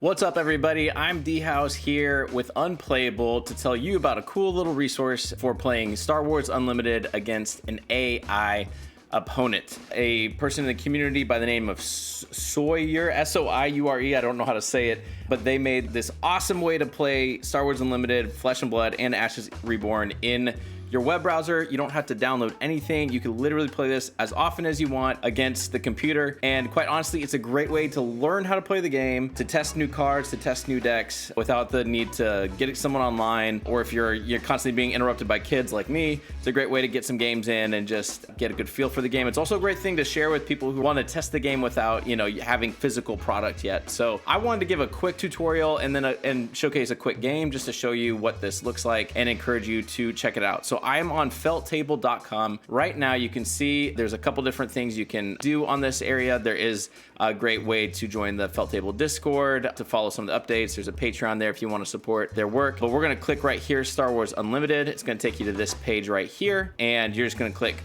What's up, everybody? I'm DHaus here with Unplayable to tell you about a cool little resource for playing Star Wars Unlimited against an AI opponent. A person in the community by the name of Soyure, S-O-I-U-R-E, I don't know how to say it, but they made this awesome way to play Star Wars Unlimited, Flesh and Blood, and Ashes Reborn in your web browser. You don't have to download anything. You can literally play this as often as you want against the computer. And quite honestly, it's a great way to learn how to play the game, to test new cards, to test new decks without the need to get someone online. Or if you're constantly being interrupted by kids like me, it's a great way to get some games in and just get a good feel for the game. It's also a great thing to share with people who want to test the game without, having physical product yet. So I wanted to give a quick tutorial and then and showcase a quick game just to show you what this looks like and encourage you to check it out. So I'm on felttable.com. Right now you can see there's a couple different things you can do on this area. There is a great way to join the Felt Table Discord, to follow some of the updates. There's a Patreon there if you want to support their work. But we're going to click right here, Star Wars Unlimited. It's going to take you to this page right here, and you're just going to click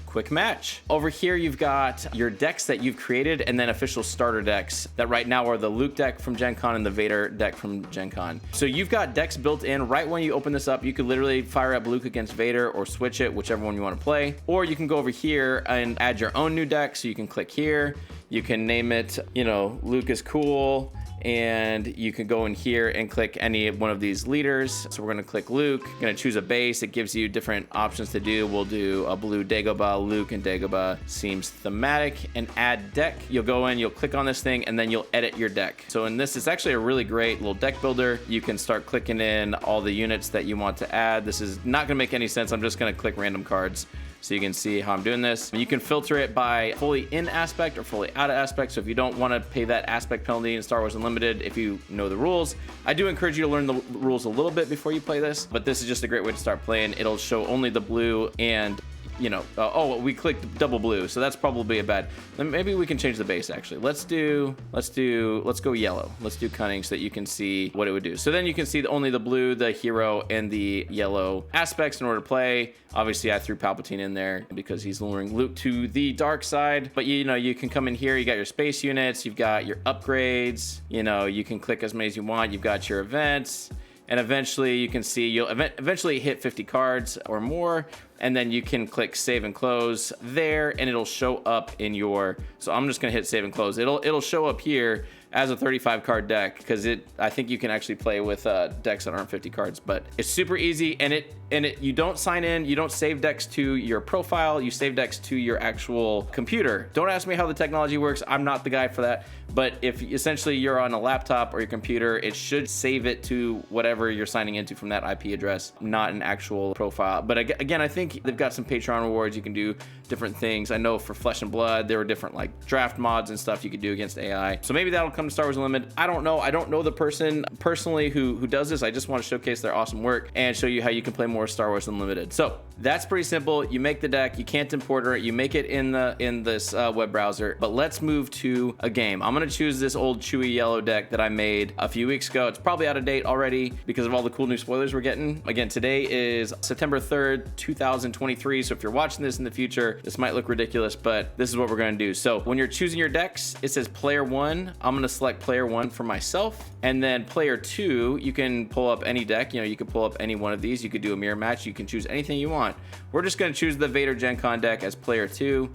Quick Match. Over here, you've got your decks that you've created and then official starter decks that right now are the Luke deck from Gen Con and the Vader deck from Gen Con. So you've got decks built in. Right when you open this up, you could literally fire up Luke against Vader or switch it, whichever one you want to play. Or you can go over here and add your own new deck. So you can click here. You can name it, Luke is cool. And you can go in here and click any one of these leaders. So we're gonna click Luke, gonna choose a base. It gives you different options to do. We'll do a blue Dagobah. Luke and Dagobah seems thematic. And add deck, you'll go in, you'll click on this thing, and then you'll edit your deck. So in this, it's actually a really great little deck builder. You can start clicking in all the units that you want to add. This is not gonna make any sense. I'm just gonna click random cards so you can see how I'm doing this. You can filter it by fully in aspect or fully out of aspect. So if you don't want to pay that aspect penalty in Star Wars Unlimited, if you know the rules, I do encourage you to learn the rules a little bit before you play this, but this is just a great way to start playing. It'll show only the blue and we clicked double blue, so that's probably a bad. Maybe we can change the base actually. Let's go yellow. Let's do cunning so that you can see what it would do. So then you can see only the blue, the hero, and the yellow aspects in order to play. Obviously, I threw Palpatine in there because he's luring Luke to the dark side. But you can come in here. You got your space units. You've got your upgrades. You can click as many as you want. You've got your events. And eventually you can see you'll eventually hit 50 cards or more, and then you can click save and close there, and it'll show up in your. So I'm just gonna hit save and close. It'll show up here as a 35 card deck because I think you can actually play with decks that aren't 50 cards, but it's super easy. And you don't sign in, you don't save decks to your profile, you save decks to your actual computer. Don't ask me how the technology works. I'm not the guy for that. But if essentially you're on a laptop or your computer, it should save it to whatever you're signing into from that IP address, not an actual profile. But again, I think they've got some Patreon rewards. You can do different things. I know for Flesh and Blood, there were different like draft mods and stuff you could do against AI. So maybe that'll come to Star Wars Unlimited. I don't know. I don't know the person personally who does this. I just want to showcase their awesome work and show you how you can play more Star Wars Unlimited. So that's pretty simple. You make the deck. You can't import it. You make it in this web browser. But let's move to a game. I'm gonna choose this old Chewy yellow deck that I made a few weeks ago. It's probably out of date already because of all the cool new spoilers we're getting. Again, today is September 3rd, 2023. So if you're watching this in the future, this might look ridiculous, but this is what we're gonna do. So when you're choosing your decks, it says player 1. I'm gonna select player 1 for myself. And then player 2, you can pull up any deck. You can pull up any one of these. You could do a mirror match. You can choose anything you want. We're just gonna choose the Vader Gen Con deck as player 2.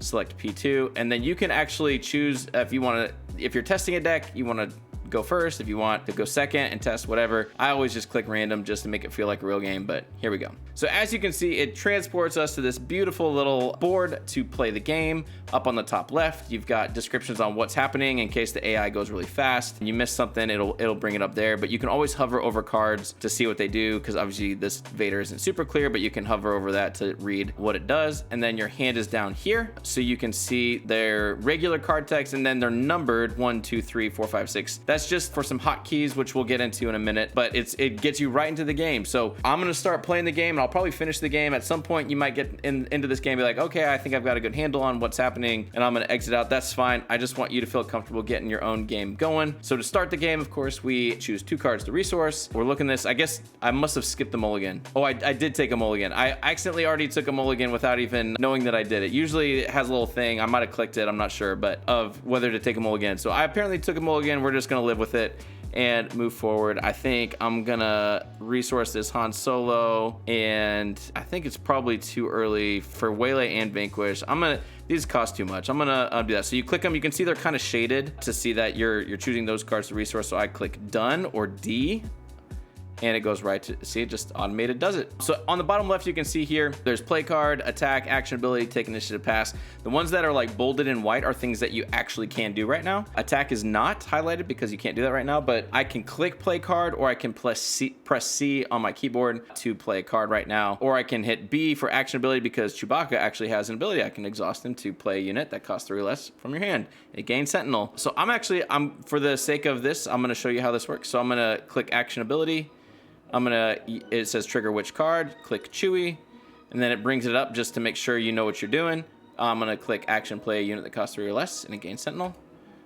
Select P2, and then you can actually choose if you're testing a deck, you want to go first. If you want to go second and test whatever, I always just click random just to make it feel like a real game, but here we go. So as you can see, it transports us to this beautiful little board to play the game. Up on the top left, you've got descriptions on what's happening in case the AI goes really fast and you miss something, it'll bring it up there, but you can always hover over cards to see what they do because obviously this Vader isn't super clear, but you can hover over that to read what it does. And then your hand is down here so you can see their regular card text and then they're numbered 1, 2, 3, 4, 5, 6. That's just for some hotkeys, which we'll get into in a minute, but it gets you right into the game. So I'm gonna start playing the game and I'll probably finish the game. At some point you might get into this game and be like, okay, I think I've got a good handle on what's happening, and I'm gonna exit out. That's fine. I just want you to feel comfortable getting your own game going. So to start the game, of course, we choose 2 cards to resource. We're looking this. I guess I must have skipped the mulligan. Oh, I did take a mulligan. I accidentally already took a mulligan without even knowing that I did it. Usually it has a little thing. I might have clicked it. I'm not sure, but of whether to take a mulligan. So I apparently took a mulligan. We're just gonna live with it and move forward. I think I'm gonna resource this Han Solo, and I think it's probably too early for Waylay and Vanquish. These cost too much. I'm gonna do that. So you click them, you can see they're kind of shaded to see that you're choosing those cards to resource. So I click done or D, and it goes right to, see, it just automated does it. So on the bottom left, you can see here, there's play card, attack, action ability, take initiative, pass. The ones that are like bolded in white are things that you actually can do right now. Attack is not highlighted because you can't do that right now, but I can click play card, or I can press C on my keyboard to play a card right now, or I can hit B for action ability because Chewbacca actually has an ability. I can exhaust him to play a unit that costs 3 less from your hand. It gains Sentinel. So I'm for the sake of this, I'm gonna show you how this works. So I'm gonna click action ability. It says trigger which card, click Chewie, and then it brings it up just to make sure you know what you're doing. I'm gonna click action play a unit that costs 3 or less, and it gains Sentinel.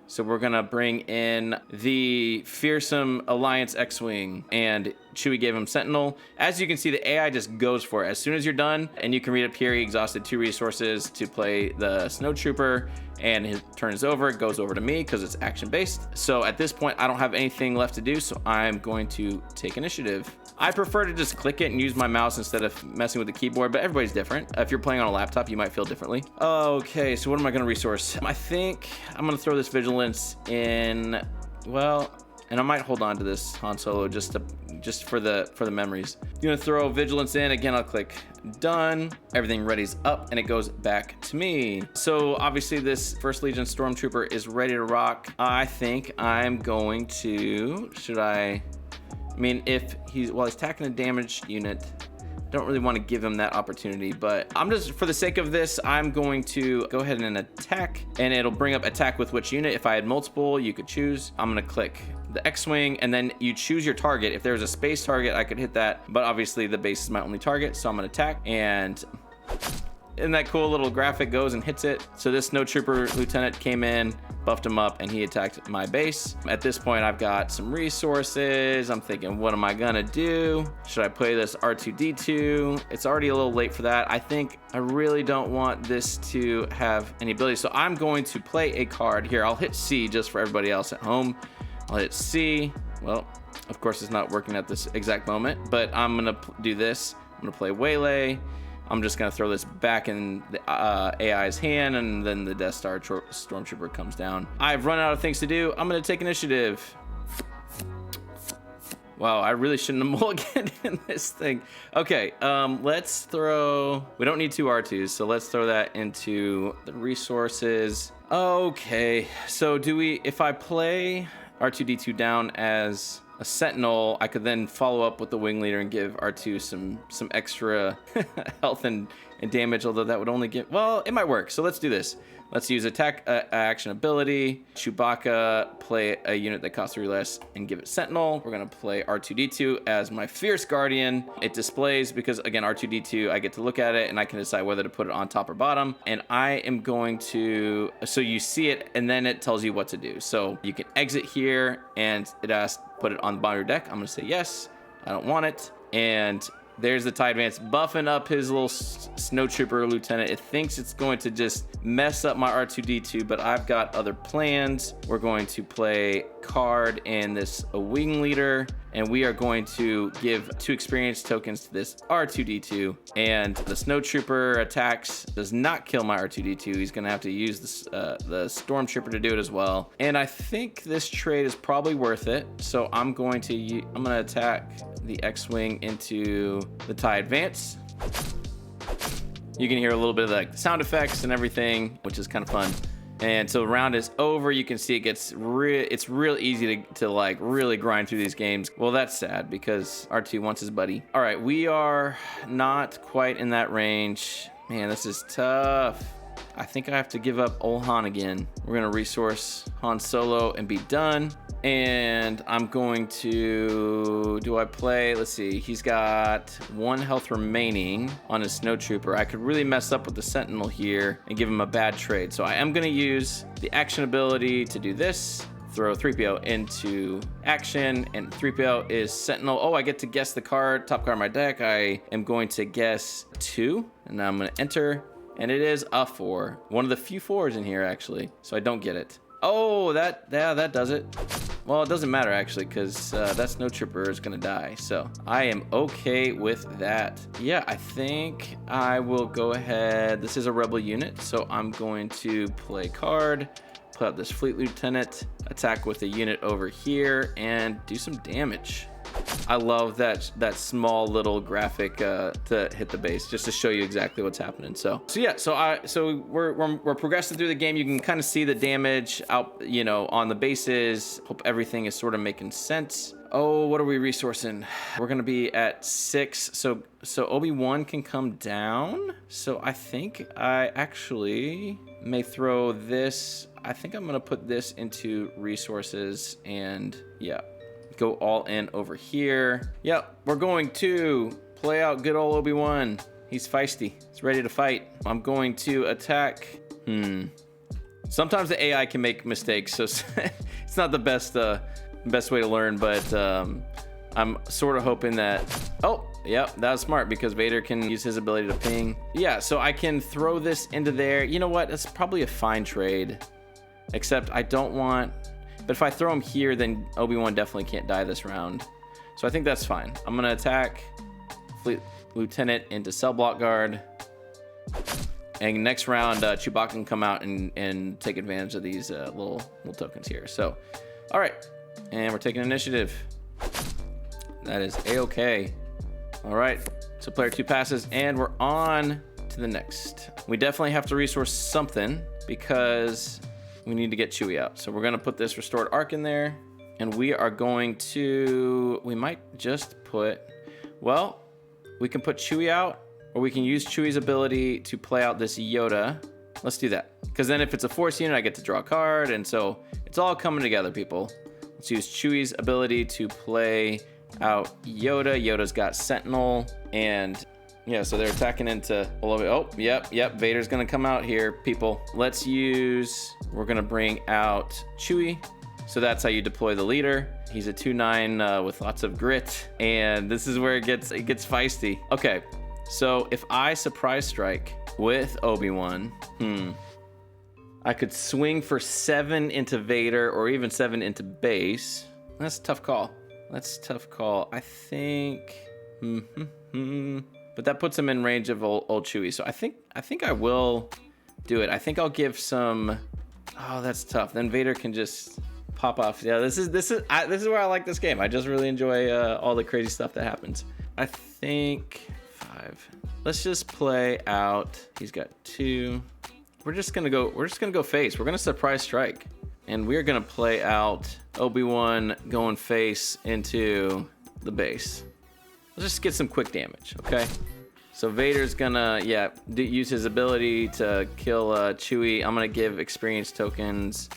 So we're gonna bring in the Fearsome Alliance X-Wing, and Chewie gave him Sentinel. As you can see, the AI just goes for it. As soon as you're done, and you can read up here, he exhausted 2 resources to play the Snowtrooper, and his turn is over. It goes over to me because it's action-based. So at this point, I don't have anything left to do, so I'm going to take initiative. I prefer to just click it and use my mouse instead of messing with the keyboard, but everybody's different. If you're playing on a laptop, you might feel differently. Okay, so what am I gonna resource? I think I'm gonna throw this Vigilance in, well, and I might hold on to this Han Solo just for the memories. I'm gonna throw Vigilance in. Again, I'll click done. Everything ready's up, and it goes back to me. So obviously this First Legion Stormtrooper is ready to rock. I think I'm going to, I mean, if he's attacking a damaged unit, don't really want to give him that opportunity, but I'm just, for the sake of this, I'm going to go ahead and attack, and it'll bring up attack with which unit. If I had multiple, you could choose. I'm gonna click the X-Wing, and then you choose your target. If there's a space target, I could hit that, but obviously the base is my only target, so I'm gonna attack, and isn't that cool? Little graphic goes and hits it. So this Snowtrooper Lieutenant came in, buffed him up, and he attacked my base. At this point, I've got some resources. I'm thinking, what am I gonna do? Should I play this R2-D2? It's already a little late for that. I think I really don't want this to have any ability. So I'm going to play a card here. I'll hit C just for everybody else at home. I'll hit C. Well, of course, it's not working at this exact moment, but I'm gonna do this. I'm gonna play Waylay. I'm just gonna throw this back in the AI's hand, and then the Death Star Stormtrooper comes down. I've run out of things to do. I'm gonna take initiative. Wow, I really shouldn't have mulliganed in this thing. Okay, let's throw, we don't need 2 R2s, so let's throw that into the resources. Okay, so if I play R2-D2 down as a Sentinel, I could then follow up with the Wing Leader and give R2 some extra health and damage, although that would only get, well, it might work. So let's do this. Let's use attack action ability. Chewbacca, play a unit that costs 3 less and give it Sentinel. We're gonna play R2-D2 as my Fierce Guardian. It displays, because again, R2-D2, I get to look at it and I can decide whether to put it on top or bottom. And I am going to, so you see it and then it tells you what to do. So you can exit here and it asks, put it on the bottom of your deck. I'm gonna say yes, I don't want it. And there's the TIE Advance buffing up his little Snowtrooper Lieutenant. It thinks it's going to just mess up my R2-D2, but I've got other plans. We're going to play card in this Wing Leader, and we are going to give 2 experience tokens to this R2-D2. And the Snowtrooper attacks, does not kill my R2-D2. He's gonna have to use the Stormtrooper to do it as well. And I think this trade is probably worth it. So I'm gonna attack the X-Wing into the TIE Advance. You can hear a little bit of the sound effects and everything, which is kind of fun. And so the round is over. You can see it's real easy to like really grind through these games. Well, that's sad because R2 wants his buddy. All right, we are not quite in that range. Man, this is tough. I think I have to give up old Han again. We're gonna resource Han Solo and be done. And I'm going to, let's see, he's got 1 health remaining on his Snowtrooper. I could really mess up with the Sentinel here and give him a bad trade. So I am gonna use the action ability to do this. Throw 3PO into action, and 3PO is Sentinel. Oh, I get to guess the card, top card of my deck. I am going to guess 2, and now I'm gonna enter, and it is a 4. One of the few 4s in here, actually, so I don't get it. Oh, that does it. Well, it doesn't matter actually, because that snow trooper is gonna die. So I am okay with that. Yeah, I think I will go ahead. This is a rebel unit, so I'm going to play card, put out this fleet lieutenant, attack with a unit over here, and do some damage. I love that small little graphic to hit the base, just to show you exactly what's happening. So we're progressing through the game. You can kind of see the damage out, you know, on the bases. Hope everything is sort of making sense. Oh, what are we resourcing? We're gonna be at 6. So Obi-Wan can come down. So I think I actually may throw this. I think I'm gonna put this into resources and yeah. Go all in over here. Yep, we're going to play out good old Obi-Wan. He's feisty. He's ready to fight. I'm going to attack. Sometimes the AI can make mistakes, so it's not the best way to learn, but I'm sort of hoping that... Oh, yep, that was smart because Vader can use his ability to ping. Yeah, so I can throw this into there. You know what? That's probably a fine trade, except I don't want... But if I throw him here, then Obi-Wan definitely can't die this round. So I think that's fine. I'm going to attack Fleet Lieutenant into Cell Block Guard. And next round, Chewbacca can come out and take advantage of these little tokens here. So, all right. And we're taking initiative. That is A-okay. All right. So player 2 passes, and we're on to the next. We definitely have to resource something because... we need to get Chewie out. So we're going to put this restored arc in there. And we are going to... we might just put... well, we can put Chewie out. Or we can use Chewie's ability to play out this Yoda. Let's do that. Because then if it's a Force unit, I get to draw a card. And so it's all coming together, people. Let's use Chewie's ability to play out Yoda. Yoda's got Sentinel. And... yeah, so they're attacking into... oh, yep. Vader's going to come out here, people. Let's use... we're going to bring out Chewie. So that's how you deploy the leader. He's a 2/9 with lots of grit. And this is where it gets feisty. Okay, so if I surprise strike with Obi-Wan... I could swing for 7 into Vader or even 7 into base. That's a tough call. I think... but that puts him in range of old Chewie. So I think I will do it. I think I'll give some... oh, that's tough. Then Vader can just pop off. Yeah, this is where I like this game. I just really enjoy all the crazy stuff that happens. I think 5. Let's just play out. He's got 2. We're just gonna go face. We're gonna surprise strike, and we're gonna play out Obi-Wan going face into the base. Let's just get some quick damage, okay? So Vader's gonna, use his ability to kill Chewie. I'm gonna give experience tokens.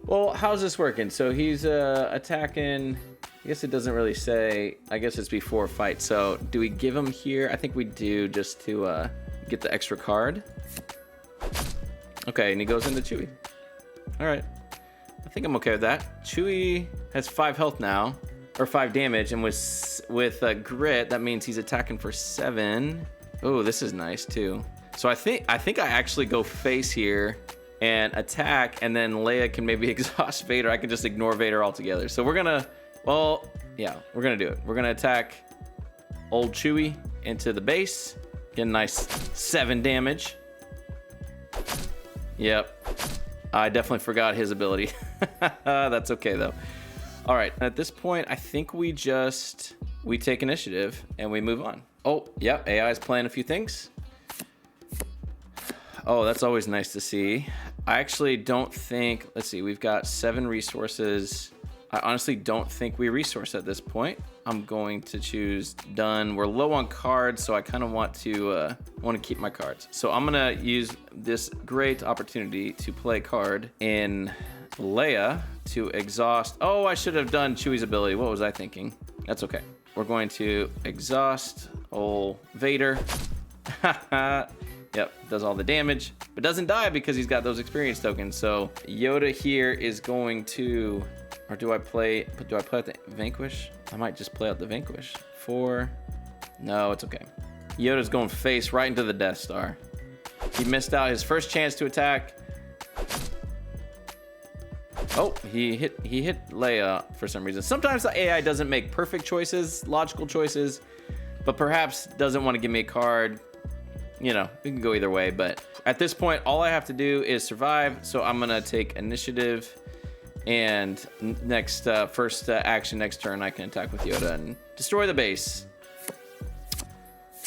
Well, how's this working? So he's attacking. I guess it doesn't really say. I guess it's before fight. So do we give him here? I think we do, just to get the extra card. Okay, and he goes into Chewie. All right. I think I'm okay with that. Chewie has 5 health now. Or 5 damage, and with grit, that means he's attacking for 7. Oh, this is nice too. So I think I actually go face here and attack, and then Leia can maybe exhaust Vader. I can just ignore Vader altogether. So we're gonna, well, yeah, we're gonna do it. We're gonna attack old Chewie into the base. Get a nice 7 damage. Yep, I definitely forgot his ability. That's okay though. All right, at this point, I think we take initiative and we move on. Oh, yep, AI is playing a few things. Oh, that's always nice to see. I actually don't think, let's see, we've got 7 resources. I honestly don't think we resource at this point. I'm going to choose done. We're low on cards, so I kind of want to keep my cards. So I'm gonna use this great opportunity to play card in Leia to exhaust. Oh, I should have done Chewie's ability. What was I thinking? That's okay. We're going to exhaust old Vader. Yep, does all the damage, but doesn't die because he's got those experience tokens. So Yoda here is going to, or do I play out the Vanquish? I might just play out the Vanquish. 4. No, it's okay. Yoda's going face right into the Death Star. He missed out his first chance to attack. Oh, he hit Leia for some reason. Sometimes the AI doesn't make perfect choices, logical choices, but perhaps doesn't want to give me a card. You know, it can go either way, but at this point, all I have to do is survive. So I'm gonna take initiative, and next first action next turn, I can attack with Yoda and destroy the base.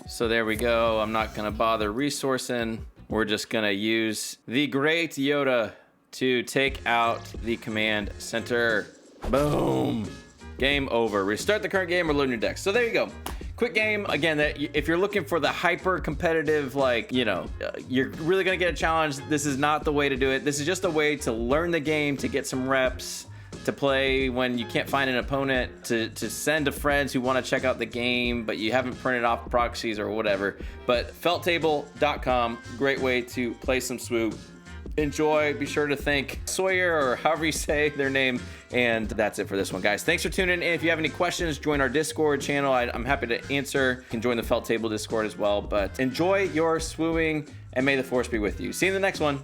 So there we go. I'm not gonna bother resourcing. We're just gonna use the great Yoda to take out the command center. Boom. Game over. Restart the current game or load your deck. So there you go. Quick game. Again, that if you're looking for the hyper competitive, like, you know, you're really gonna get a challenge, this is not the way to do it. This is just a way to learn the game, to get some reps, to play when you can't find an opponent, to send to friends who want to check out the game, but you haven't printed off proxies or whatever. But felttable.com, great way to play some swoop. Enjoy. Be sure to thank Sawyer, or however you say their name. And that's it for this one, guys. Thanks for tuning in. If you have any questions, join our Discord channel. I'm happy to answer. You can join the Felt Table Discord as well. But enjoy your swooing, and may the force be with you. See you in the next one.